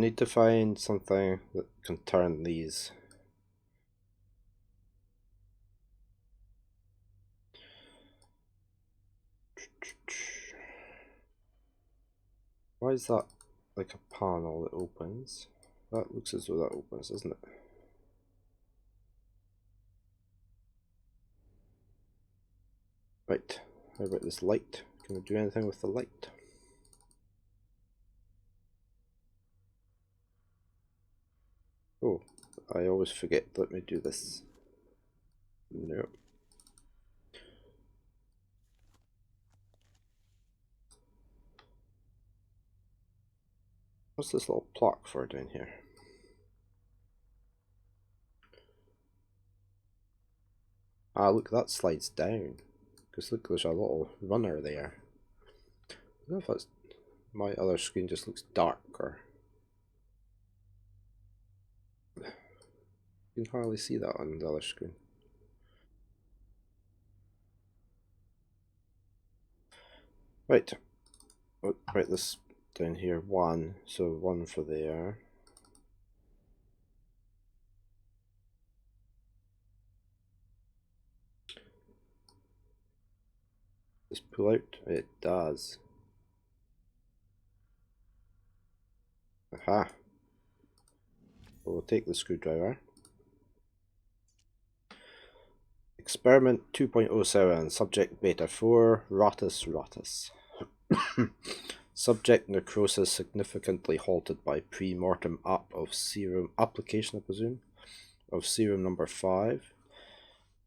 need to find something that can turn these. Why is that like a panel that opens? That looks as though that opens, doesn't it? Right, how about this light? Can we do anything with the light? Oh, I always forget. Let me do this. No. What's this little plaque for down here? Ah, look, that slides down. Because look, there's a little runner there. I don't know if that's... My other screen just looks darker. You can hardly see that on the other screen. Right. Oh, right, this down here, 1. So 1 for there. Does pull out? It does. Aha. We'll take the screwdriver. Experiment 2.07, subject beta 4, Rotus Rotus. Subject necrosis significantly halted by pre-mortem up of serum application, I presume, of serum number 5.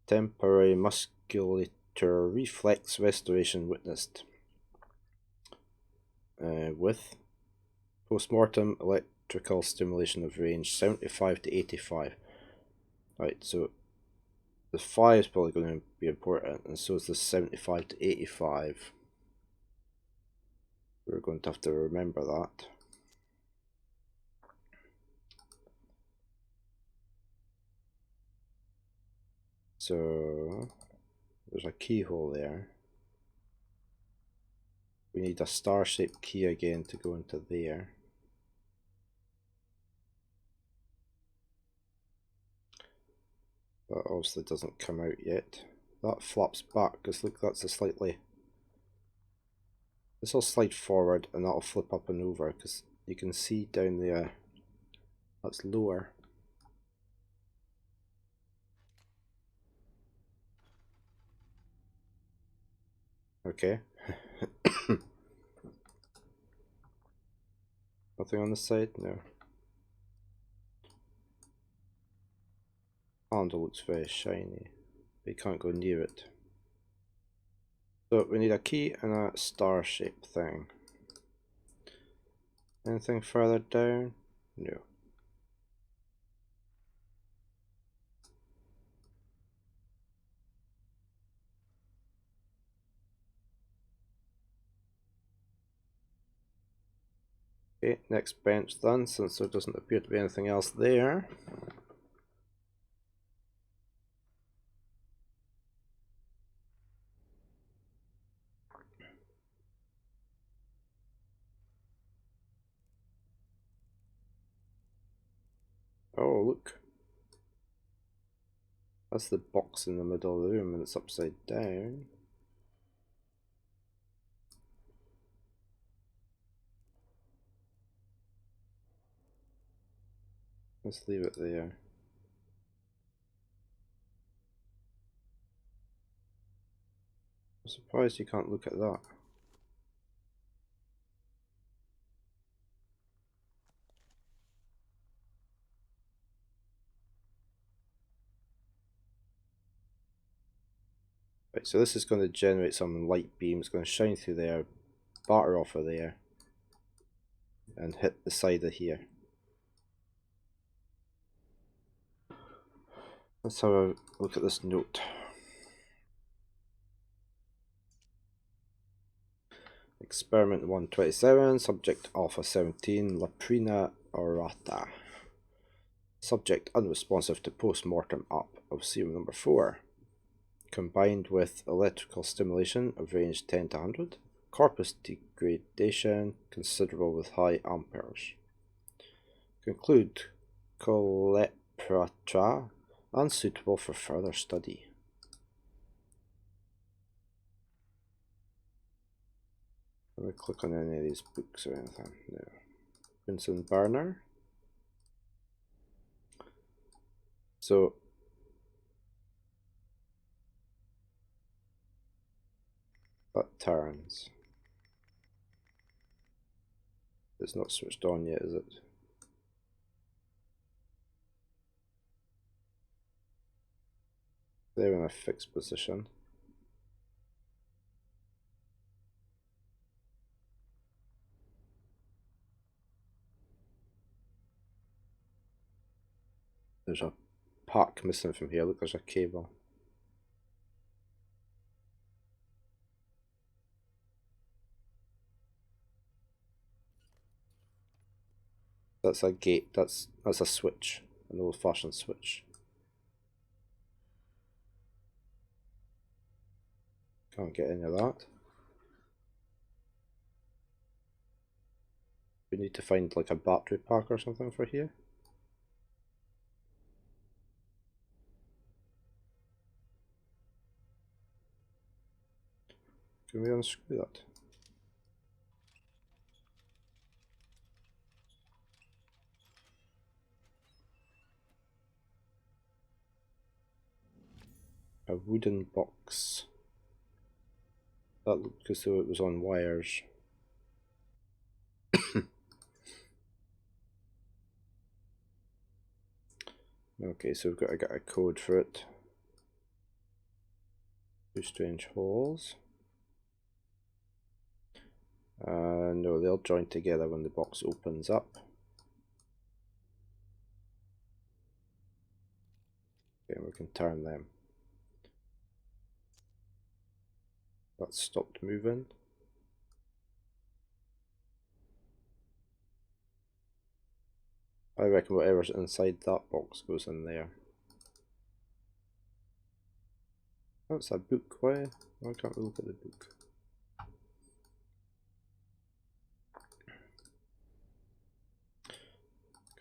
Temporary musculature reflex restoration witnessed. With post-mortem electrical stimulation of range 75 to 85. Right, so the 5 is probably going to be important, and so is the 75 to 85. We're going to have to remember that. So there's a keyhole there. We need a star-shaped key again to go into there. That obviously doesn't come out yet. That flaps back because look, that's a slightly... This will slide forward and that'll flip up and over because you can see down there that's lower. Okay. Nothing on the side? No. Handle looks very shiny, but you can't go near it. So we need a key and a star-shaped thing. Anything further down? No. Okay, next bench done, since there doesn't appear to be anything else there. Oh, look. That's the box in the middle of the room and it's upside down. Let's leave it there. I'm surprised you can't look at that. Right, so this is going to generate some light beams, going to shine through there, batter off of there, and hit the side of here. Let's have a look at this note. Experiment 127, subject alpha 17, Laprina aurata. Subject unresponsive to post-mortem up of serum number 4. Combined with electrical stimulation of range 10 to 100. Corpus degradation considerable with high amperes. Conclude Coleoptera unsuitable for further study. Let me click on any of these books or anything. No. Bunsen burner. So that turns. It's not switched on yet, is it? They're in a fixed position. There's a part missing from here. Look, there's a cable. That's a gate. That's a switch, an old-fashioned switch. Can't get any of that. We need to find like a battery pack or something for here. Can we unscrew that? A wooden box. That looked as though it was on wires. Okay, so we've got to get a code for it. Two strange holes. No, they'll join together when the box opens up. Okay, we can turn them. That stopped moving. I reckon whatever's inside that box goes in there. That's a book. Why can't we look at the book?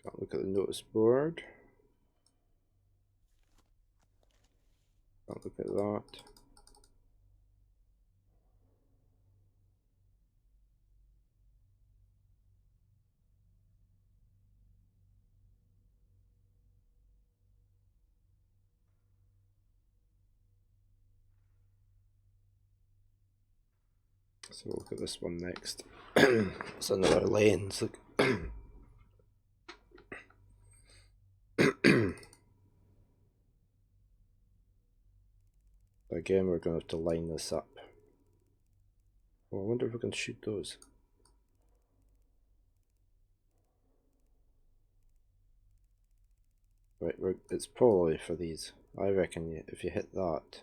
Can't look at the notice board. Can't look at that. So we'll look at this one next. It's another lens. Look. Again, we're going to have to line this up. Oh, I wonder if we can shoot those. Right, it's probably for these. I reckon if you hit that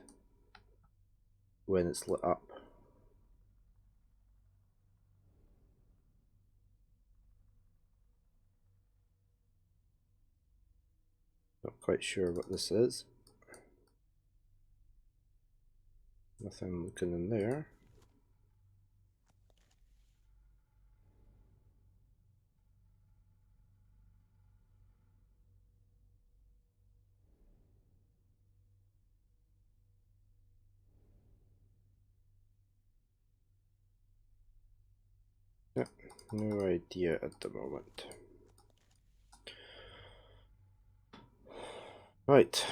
when it's lit up. Not quite sure what this is. Nothing looking in there. Yep, no idea at the moment. Right.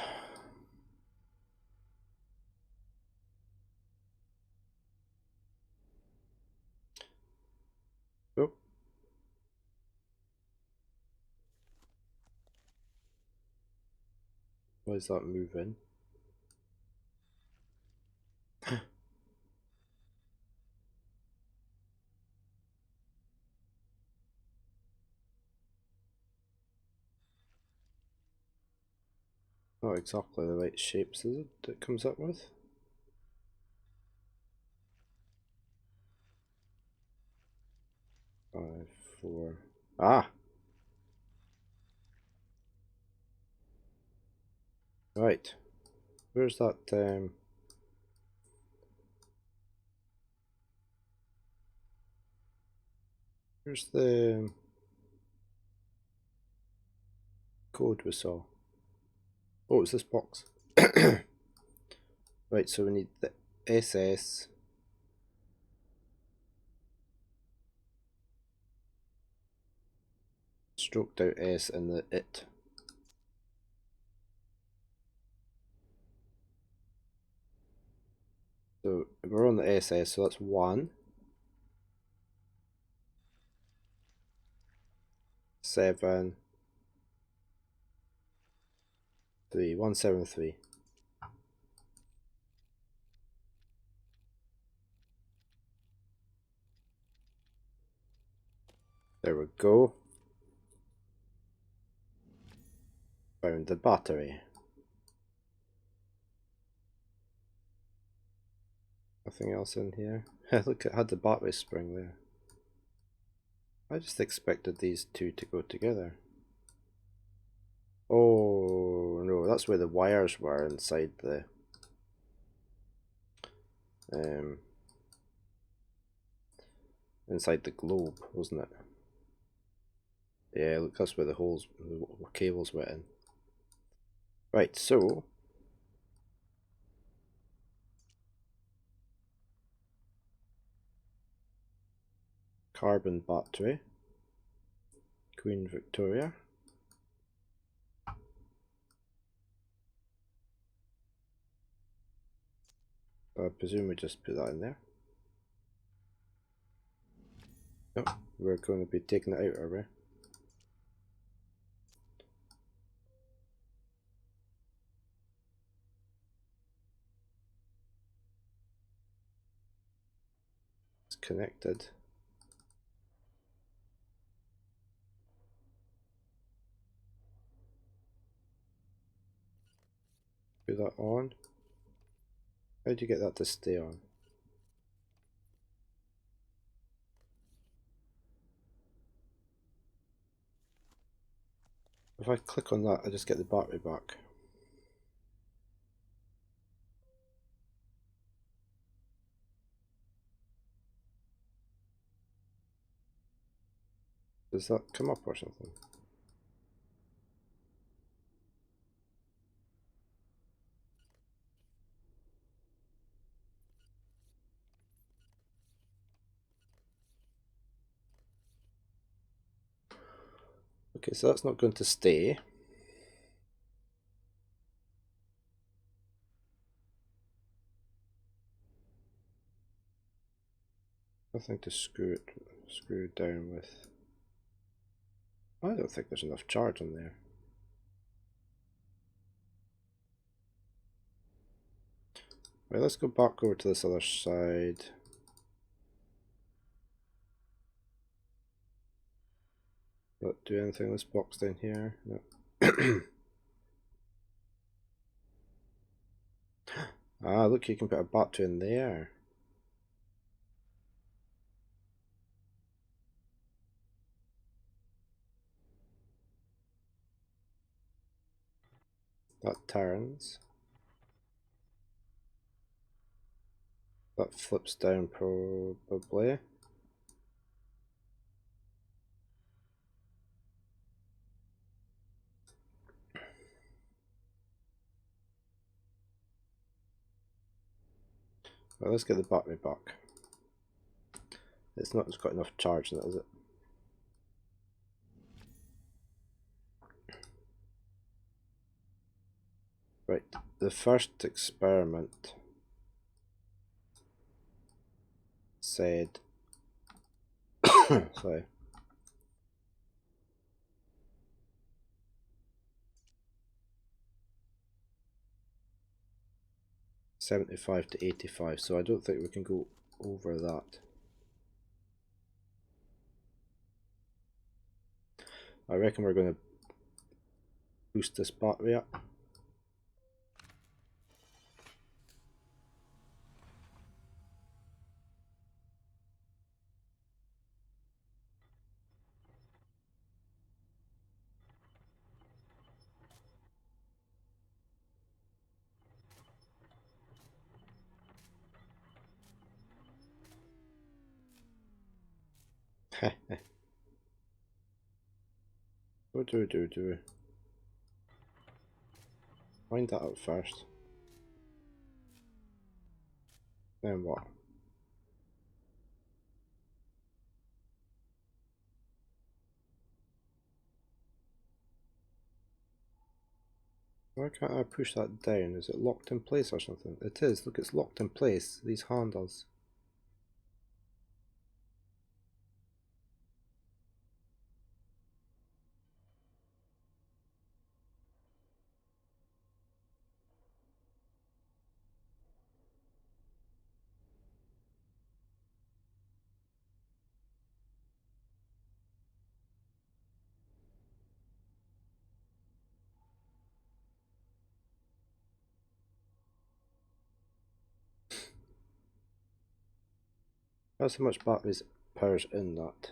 Oh. Why is that moving? Not exactly the right shapes, is it, that comes up with? Five, four. Ah! Right. Where's that, where's the... code we saw? Oh, it's this box. Right, so we need the SS. Stroked out S and the it. So we're on the SS, so that's 1 7 3 173. There we go. Found the battery. Nothing else in here. Look, it had the battery spring there. I just expected these two to go together. Oh no, that's where the wires were inside the inside the globe, wasn't it? Yeah, look, that's where the holes, the cables went in. Right, so carbon battery, Queen Victoria. I presume we just put that in there. Nope, we're going to be taking it out, are we? It's connected. Put that on. How do you get that to stay on? If I click on that, I just get the battery back. Does that come up or something? Okay, so that's not going to stay. Nothing to screw it down with. I don't think there's enough charge on there. Right, let's go back over to this other side. Not do anything with this box down here. No. Ah, look, you can put a battery in there. That turns. That flips down probably. Well, let's get the battery back. It's not got enough charge in it, is it? Right, the first experiment said, sorry, 75 to 85, so I don't think we can go over that. I reckon we're going to boost this battery up. What do we do? Find that out first. Then what? Why can't I push that down? Is it locked in place or something? It is. Look, it's locked in place. These handles. That's how much batteries powers in that.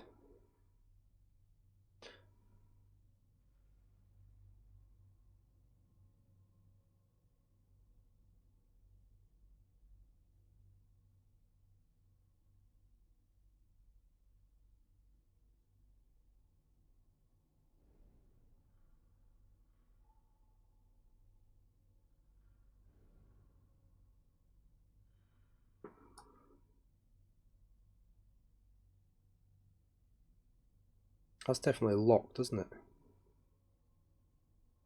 That's definitely locked, isn't it?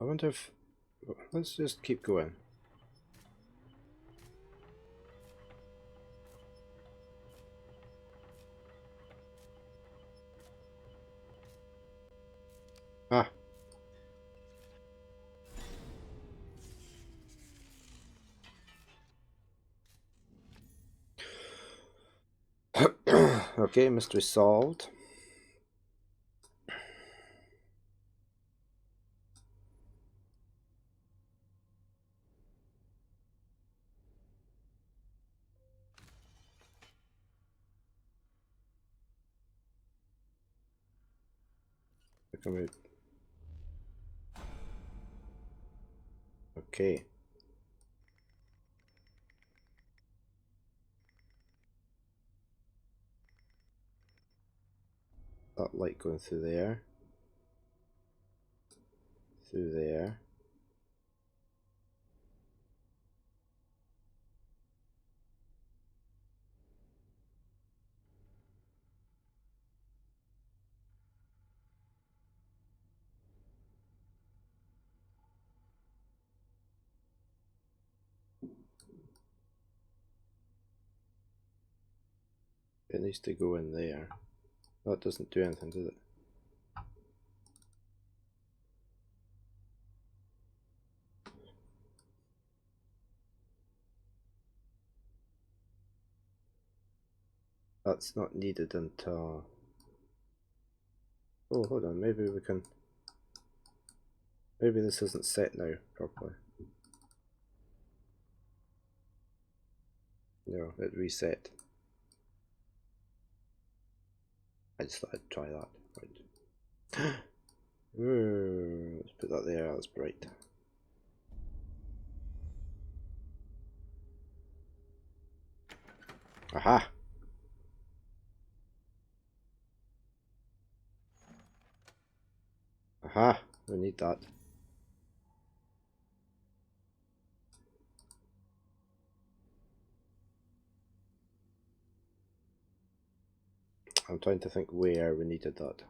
I wonder if... Let's just keep going. Ah. Okay, mystery solved. Can we... Okay. That light going through there. Through there. It needs to go in there. That doesn't do anything, does it? That's not needed until... Oh, hold on, maybe we can... Maybe this isn't set now properly. No, it reset. I just thought I'd try that. Right. Ooh, let's put that there, that's bright. Aha! Aha! We need that. I'm trying to think where we needed that.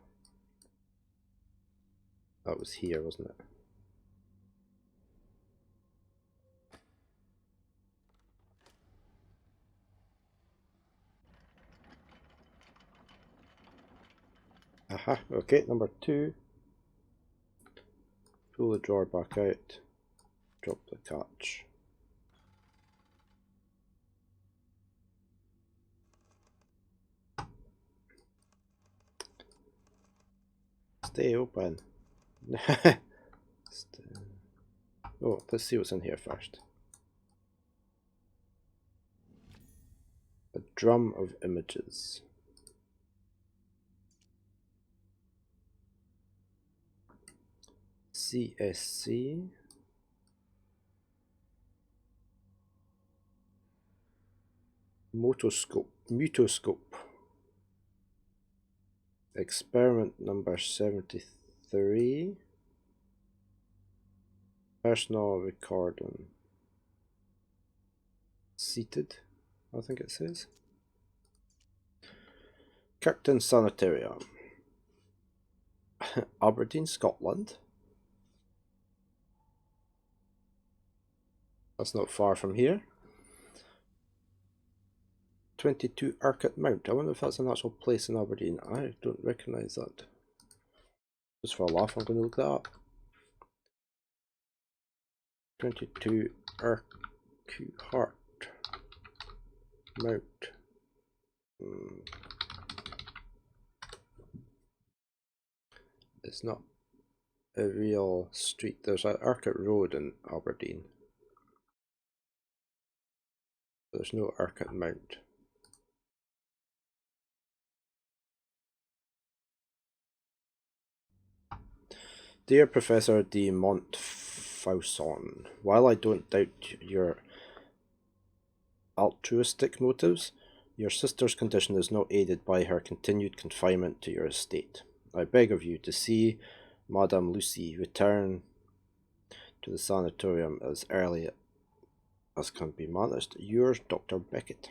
That was here, wasn't it? Aha, okay, number 2. Pull the drawer back out. Drop the catch. Stay open. Oh, let's see what's in here first. A drum of images. CSC. Mutoscope. Experiment number 73. Personal recording. Seated, I think it says. Kirkton Sanitarium. Aberdeen, Scotland. That's not far from here. 22 Urquhart Mount. I wonder if that's an actual place in Aberdeen. I don't recognise that. Just for a laugh, I'm going to look that up. 22 Urquhart Mount. It's not a real street. There's an Urquhart Road in Aberdeen. There's no Urquhart Mount. Dear Professor de Montfaucon, while I don't doubt your altruistic motives, your sister's condition is not aided by her continued confinement to your estate. I beg of you to see Madame Lucy return to the sanatorium as early as can be managed. Yours, Dr. Beckett.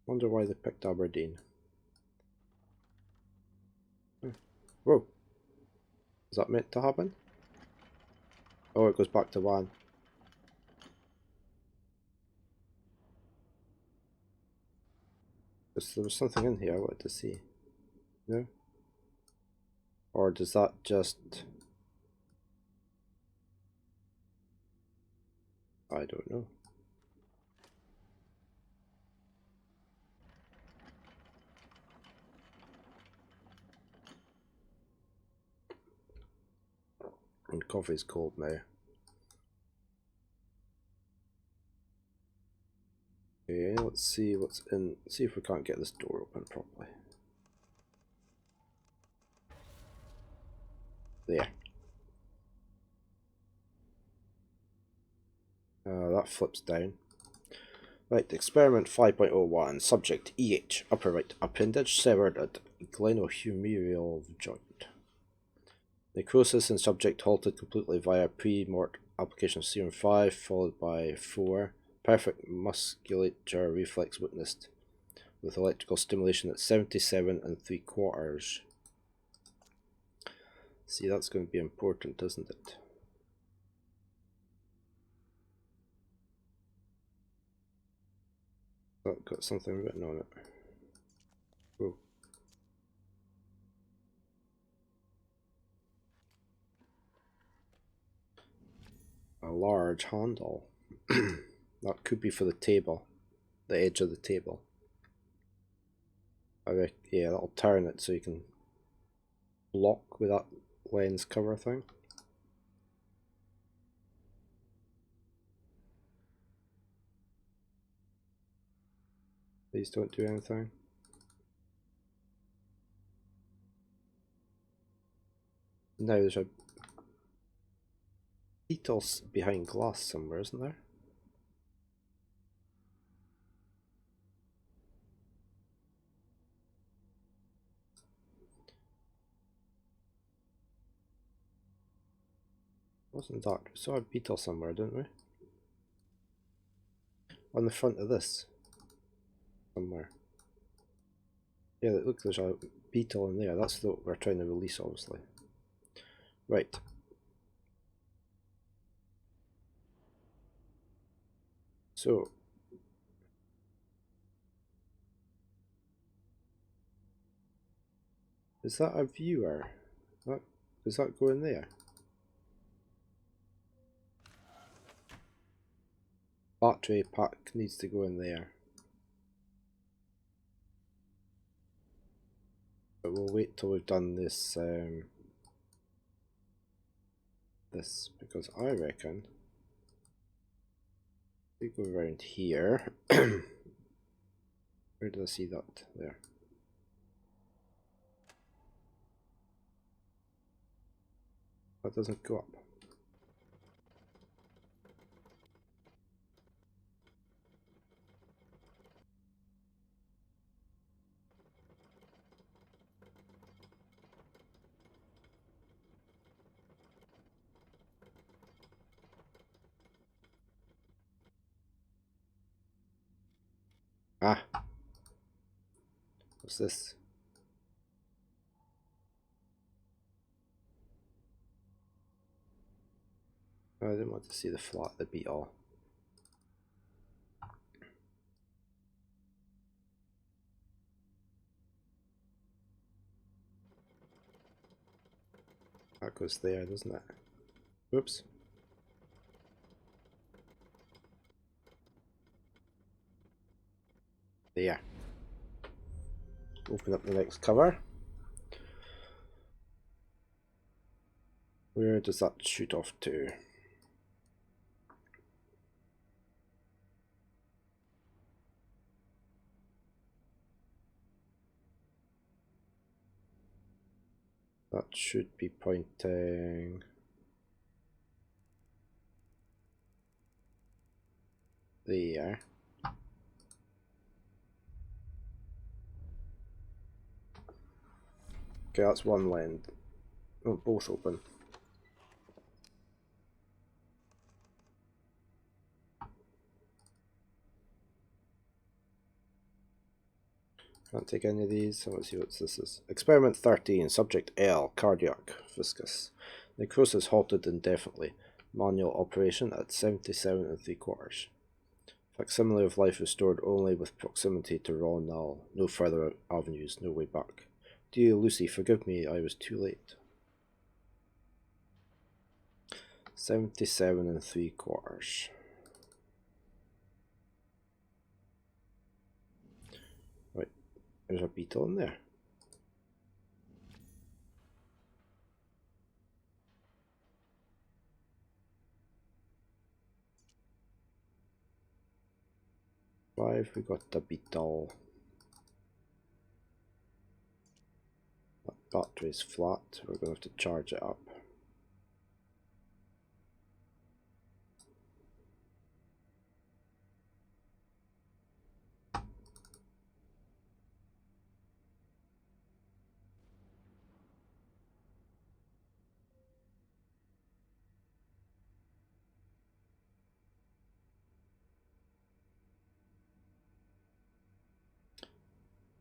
Wonder why they picked Aberdeen. Whoa. Is that meant to happen? Oh, it goes back to 1. There was something in here I wanted to see. No? Or does that just... I don't know. And coffee's cold now. Okay, let's see what's in. See if we can't get this door open properly. There. That flips down. Right, experiment 5.01. Subject EH. Upper right appendage severed at glenohumeral joint. Necrosis in subject halted completely via pre-mort application of serum 5, followed by 4. Perfect musculature reflex witnessed with electrical stimulation at 77 3/4. See, that's going to be important, isn't it? That got something written on it. Whoa. A large handle. That could be for the table, the edge of the table. Yeah, that'll turn it so you can block with that lens cover thing. These don't do anything. Now there's a beetle behind glass somewhere, isn't there? Wasn't that? We saw a beetle somewhere, didn't we? On the front of this. Somewhere. Yeah, look, there's a beetle in there. That's what we're trying to release, obviously. Right. So, is that a viewer? Does that go in there? Battery pack needs to go in there. But we'll wait till we've done this because I reckon we go around here. Where did I see that? There. That doesn't go up. Ah. What's this? Oh, I didn't want to see the flat, the beetle. That goes there, doesn't it? Whoops. There. Open up the next cover. Where does that shoot off to? That should be pointing there. Okay, that's one lens. Oh, both open. Can't take any of these, so let's see what this is. Experiment 13, subject L, cardiac, viscous. Necrosis halted indefinitely. Manual operation at 77 3/4. Facsimile of life restored only with proximity to raw null. No further avenues, no way back. Dear Lucy, forgive me, I was too late. 77 3/4. Right, there's a beetle in there. Five, we got the beetle. That battery's flat, we're going to have to charge it up.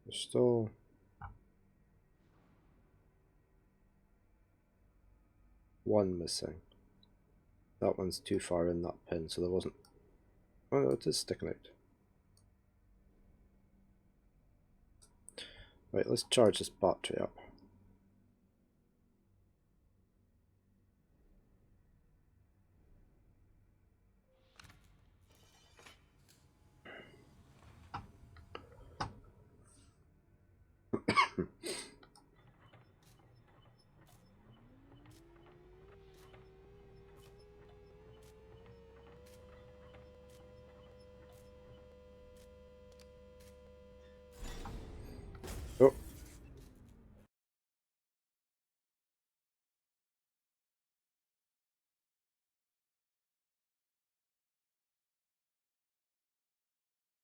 There's still one missing. That one's too far in that pin, so there wasn't. Oh no, it is sticking out. Right, let's charge this battery up.